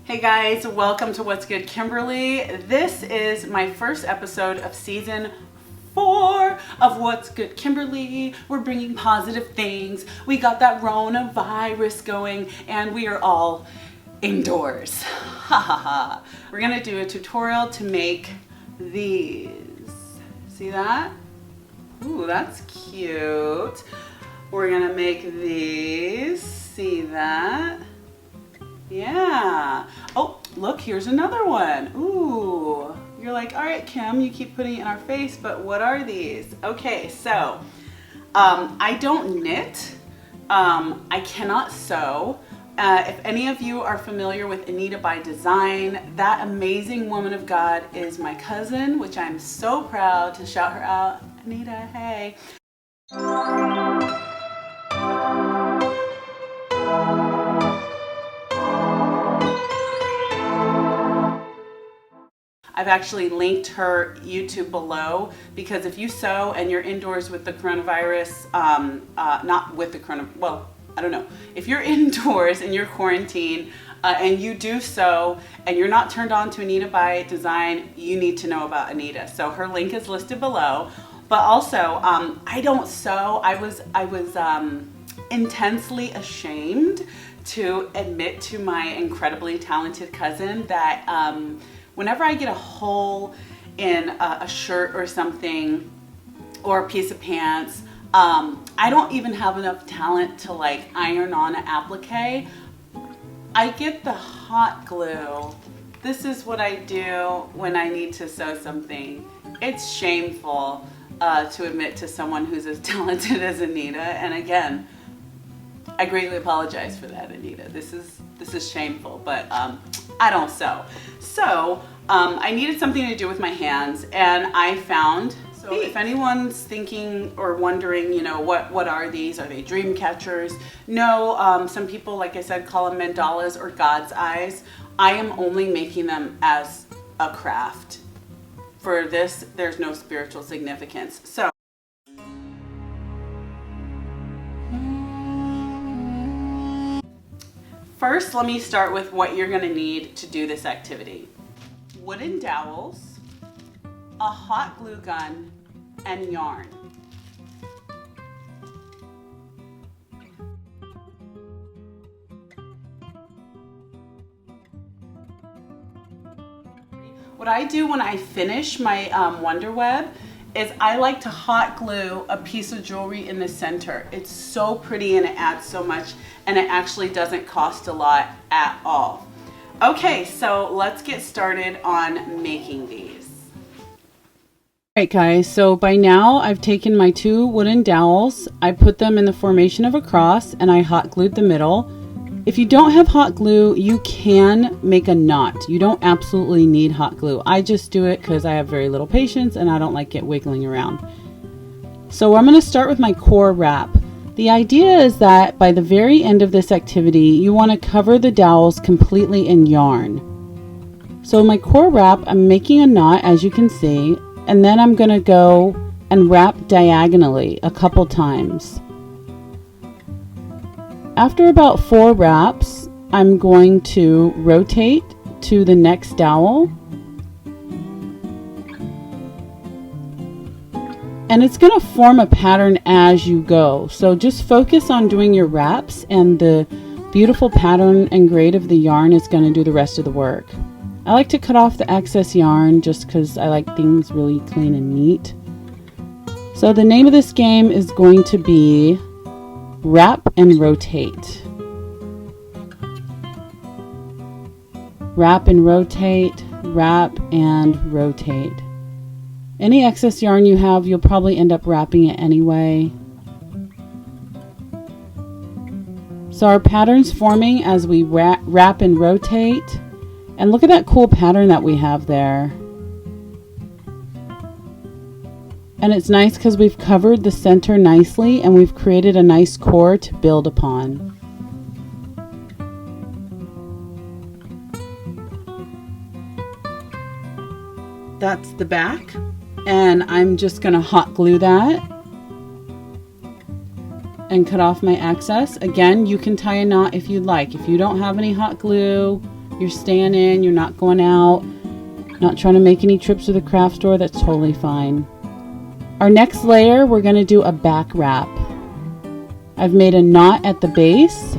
Hey guys, welcome to What's Good Kimberly. This is my first episode of season 4 of What's Good Kimberly. We're bringing positive things. We got that coronavirus going and we are all indoors. Ha ha ha. We're gonna do a tutorial to make these. See that? Ooh, that's cute. We're gonna make these. See that? Yeah. Oh, look, here's another one. Ooh. You're like, all right, Kim, you keep putting it in our face, but what are these? Okay, so I don't knit. I cannot sew. If any of you are familiar with Anita by Design, that amazing woman of God is my cousin, which I'm so proud to shout her out. Anita, hey. I've actually linked her YouTube below because if you sew and you're indoors with the coronavirus, not with the coronavirus, well, I don't know. If you're indoors and you're quarantined and you do sew and you're not turned on to Anita by Design, you need to know about Anita. So her link is listed below. But also, I don't sew. I was intensely ashamed to admit to my incredibly talented cousin that whenever I get a hole in a shirt or something or a piece of pants, I don't even have enough talent to like iron on an applique. I get the hot glue. This is what I do when I need to sew something. It's shameful to admit to someone who's as talented as Anita. And again, I greatly apologize for that, Anita. This is shameful, but I don't sew. So I needed something to do with my hands, and I found. So if anyone's thinking or wondering, you know, what are these? Are they dream catchers? No. Some people, like I said, call them mandalas or God's eyes. I am only making them as a craft. For this, there's no spiritual significance. So. First, let me start with what you're going to need to do this activity. Wooden dowels, a hot glue gun, and yarn. What I do when I finish my Wonder Web is I like to hot glue a piece of jewelry in the center. It's so pretty and it adds so much, and it actually doesn't cost a lot at all. Okay, so let's get started on making these. All right guys, so by now I've taken my 2 wooden dowels, I put them in the formation of a cross, and I hot glued the middle. If you don't have hot glue, you can make a knot. You don't absolutely need hot glue. I just do it because I have very little patience and I don't like it wiggling around. So I'm going to start with my core wrap. The idea is that by the very end of this activity, you want to cover the dowels completely in yarn. So my core wrap, I'm making a knot, as you can see, and then I'm going to go and wrap diagonally a couple times. After about 4 wraps, I'm going to rotate to the next dowel. And it's going to form a pattern as you go. So just focus on doing your wraps, and the beautiful pattern and grade of the yarn is going to do the rest of the work. I like to cut off the excess yarn just because I like things really clean and neat. So the name of this game is going to be Wrap and Rotate. Wrap and rotate, wrap and rotate. Any excess yarn you have, you'll probably end up wrapping it anyway. So our pattern's forming as we wrap and rotate. And look at that cool pattern that we have there. And it's nice because we've covered the center nicely and we've created a nice core to build upon. That's the back, and I'm just going to hot glue that and cut off my excess. Again, you can tie a knot if you'd like. If you don't have any hot glue, you're staying in, you're not going out, not trying to make any trips to the craft store, that's totally fine. Our next layer, we're going to do a back wrap. I've made a knot at the base,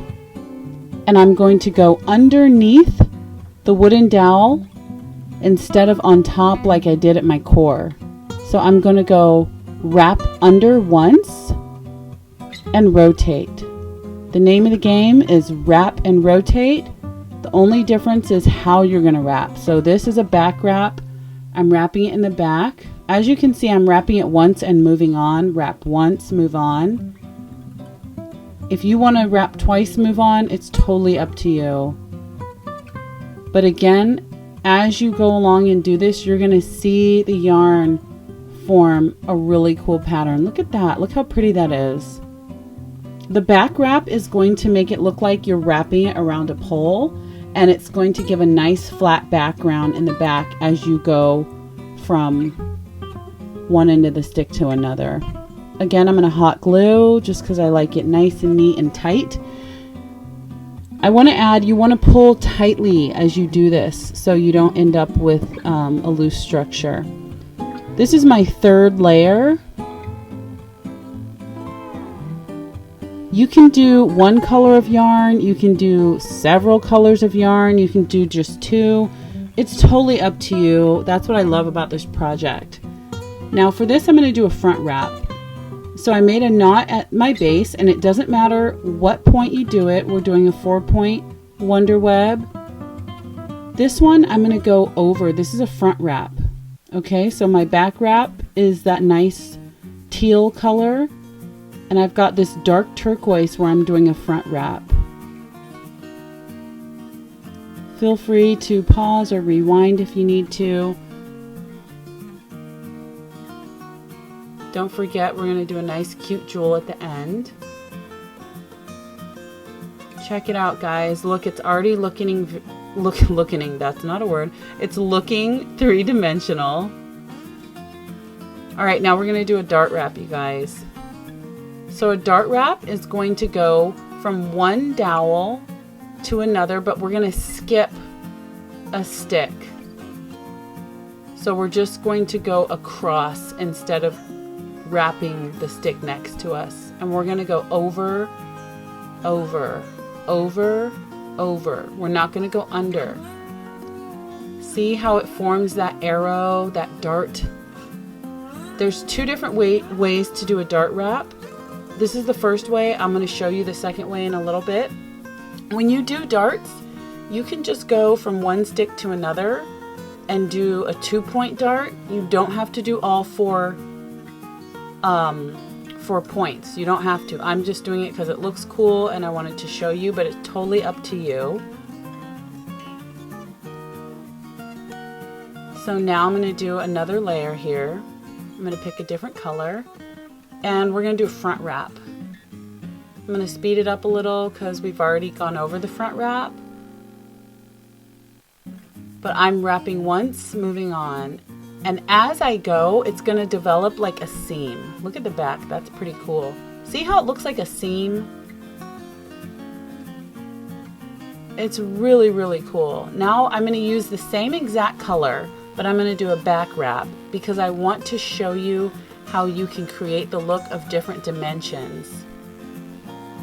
and I'm going to go underneath the wooden dowel instead of on top like I did at my core. So I'm going to go wrap under once and rotate. The name of the game is wrap and rotate. The only difference is how you're going to wrap. So this is a back wrap. I'm wrapping it in the back. As you can see, I'm wrapping it once and moving on. Wrap once, move on. If you want to wrap twice, move on, it's totally up to you. But again, as you go along and do this, you're going to see the yarn form a really cool pattern. Look at that. Look how pretty that is. The back wrap is going to make it look like you're wrapping it around a pole, and it's going to give a nice flat background in the back as you go from one end of the stick to another. Again, I'm going to hot glue just because I like it nice and neat and tight. I want to add, you want to pull tightly as you do this so you don't end up with a loose structure. This is my third layer. You can do one color of yarn, you can do several colors of yarn, you can do just two. It's totally up to you. That's what I love about this project. Now for this, I'm going to do a front wrap. So I made a knot at my base, and it doesn't matter what point you do it. We're doing a 4-point wonder web. This one I'm going to go over. This is a front wrap. Okay, so my back wrap is that nice teal color, and I've got this dark turquoise where I'm doing a front wrap. Feel free to pause or rewind if you need to. Don't forget, we're going to do a nice cute jewel at the end. Check it out, guys. Look, it's already looking, that's not a word. It's looking three-dimensional. All right, now we're going to do a dart wrap, you guys. So a dart wrap is going to go from one dowel to another, but we're going to skip a stick. So we're just going to go across instead of wrapping the stick next to us, and we're going to go over, over, over, over. We're not going to go under. See how it forms that arrow, that dart? There's two different ways to do a dart wrap. This is the first way. I'm going to show you the second way in a little bit. When you do darts, you can just go from one stick to another and do a 2-point dart. You don't have to do all four points. You don't have to. I'm just doing it because it looks cool and I wanted to show you, but it's totally up to you. So now I'm going to do another layer here. I'm going to pick a different color, and we're going to do a front wrap. I'm going to speed it up a little because we've already gone over the front wrap, but I'm wrapping once, moving on. And as I go, it's going to develop like a seam. Look at the back. That's pretty cool. See how it looks like a seam? It's really, really cool. Now I'm going to use the same exact color, but I'm going to do a back wrap because I want to show you how you can create the look of different dimensions.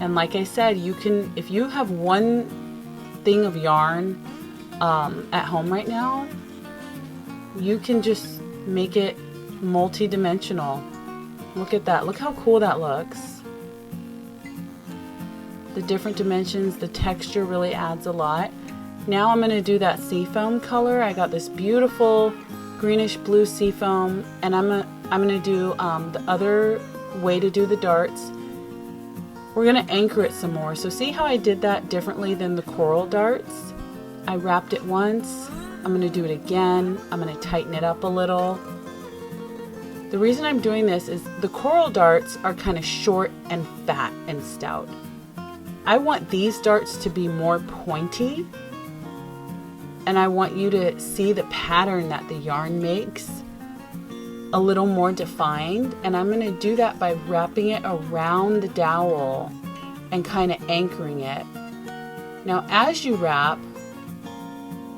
And like I said, you can, if you have one thing of yarn at home right now, you can just make it multi-dimensional. Look at that. Look how cool that looks. The different dimensions, the texture really adds a lot. Now I'm going to do that seafoam color. I got this beautiful greenish blue seafoam, and I'm going to do the other way to do the darts. We're going to anchor it some more. So see how I did that differently than the coral darts? I wrapped it once. I'm going to do it again. I'm going to tighten it up a little. The reason I'm doing this is the coral darts are kind of short and fat and stout. I want these darts to be more pointy, and I want you to see the pattern that the yarn makes a little more defined, and I'm going to do that by wrapping it around the dowel and kind of anchoring it. Now as you wrap,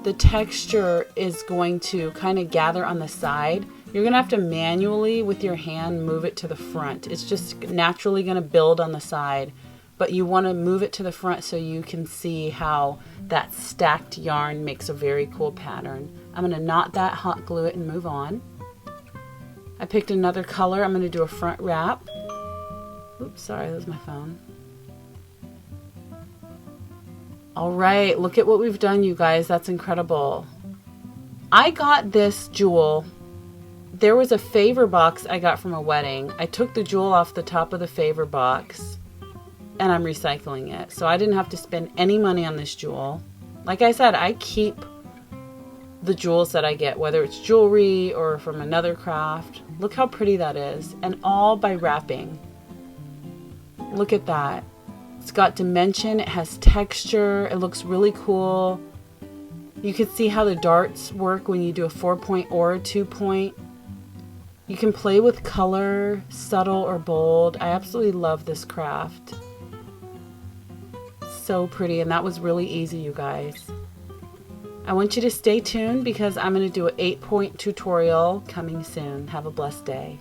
the texture is going to kind of gather on the side. You're gonna have to manually with your hand move it to the front. It's just naturally gonna build on the side, but you wanna move it to the front so you can see how that stacked yarn makes a very cool pattern. I'm gonna knot that, hot glue it, and move on. I picked another color. I'm gonna do a front wrap. Oops, sorry, that was my phone. All right, look at what we've done, you guys. That's incredible. I got this jewel. There was a favor box I got from a wedding. I took the jewel off the top of the favor box and I'm recycling it. So I didn't have to spend any money on this jewel. Like I said, I keep the jewels that I get, whether it's jewelry or from another craft. Look how pretty that is. And all by wrapping. Look at that. It's got dimension, it has texture, it looks really cool. You can see how the darts work when you do a 4-point or a 2-point. You can play with color, subtle or bold. I absolutely love this craft. So pretty, and that was really easy, you guys. I want you to stay tuned because I'm going to do an 8-point tutorial coming soon. Have a blessed day.